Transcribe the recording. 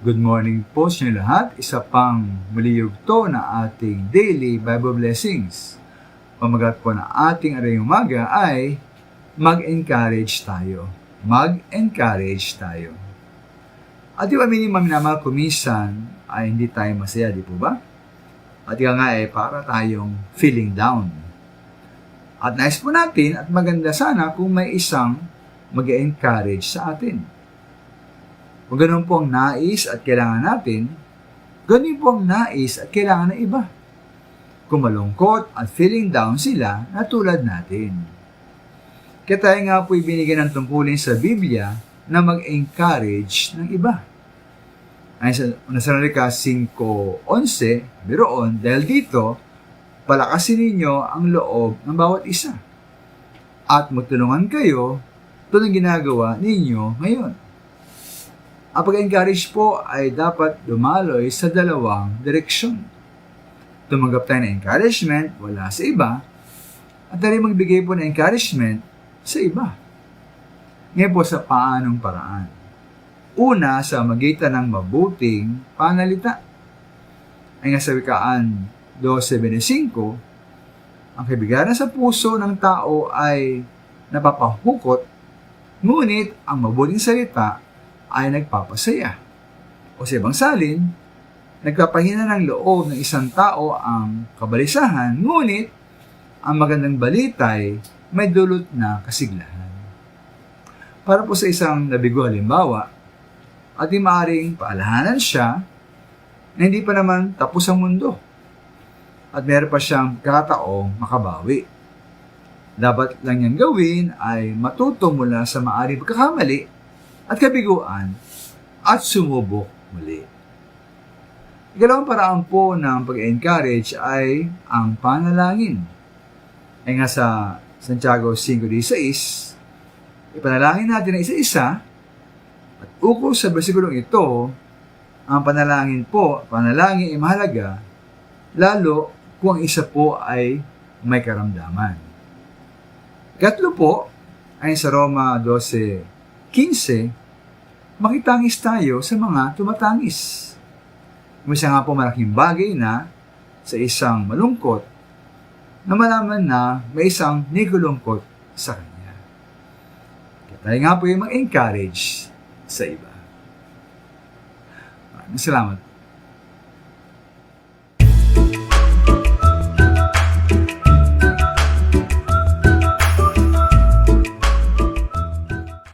Good morning po sa inyo lahat. Isa pang muli yugto na ating daily Bible blessings. Pamagat po na ating arayong umaga ay mag-encourage tayo. Mag-encourage tayo. At yung aminin maminamahal kumisan ay hindi tayo masaya, di po ba? At yung nga para tayong feeling down. At nais po natin at maganda sana kung may isang mag-encourage sa atin. Kung ganun po ang nais at kailangan natin, ganun po ang nais at kailangan ng iba. Kung malungkot at feeling down sila na tulad natin. Kaya tayo nga po ibinigyan ng tungkulin sa Biblia na mag-encourage ng iba. Ay sa Nasalika 5:11, biroon, dahil dito, palakasin ninyo ang loob ng bawat isa. At magtulungan kayo tulad ng ginagawa ninyo ngayon. Ang pag-encourage po ay dapat dumaloy sa dalawang direksyon. Tumanggap tayo ng encouragement wala sa iba at rin magbigay po ng encouragement sa iba. Ngayon po sa paanong paraan. Una, sa magitan ng mabuting panalita. Ay nga sa Wikaan 2:25, ang kabigaran sa puso ng tao ay napapahukot, ngunit ang mabuting salita ay nagpapasaya. O sa ibang salin, nagpapahina ng loob ng isang tao ang kabalisahan, ngunit ang magandang balita ay may dulot na kasiglahan. Para po sa isang nabigo halimbawa, at di maaaring paalahanan siya na hindi pa naman tapos ang mundo at meron pa siyang kakataong makabawi. Dapat lang niyang gawin ay matuto mula sa maaaring pagkakamali at kabiguan at sumubok muli. Ikalawang paraan po ng pag-encourage ay ang panalangin. Ay nga sa Santiago 5:16, ipanalangin natin ang isa-isa at ukol sa bersikulong ito, ang panalangin ay mahalaga lalo kung ang isa po ay may karamdaman. Ikatlo po ay sa Roma 12:15, makitangis tayo sa mga tumatangis. Isa nga po malaking bagay na sa isang malungkot na malaman na may isang nagulungkot sa kanya. Kaya tayo nga po yung mag-encourage sa iba. Maraming salamat.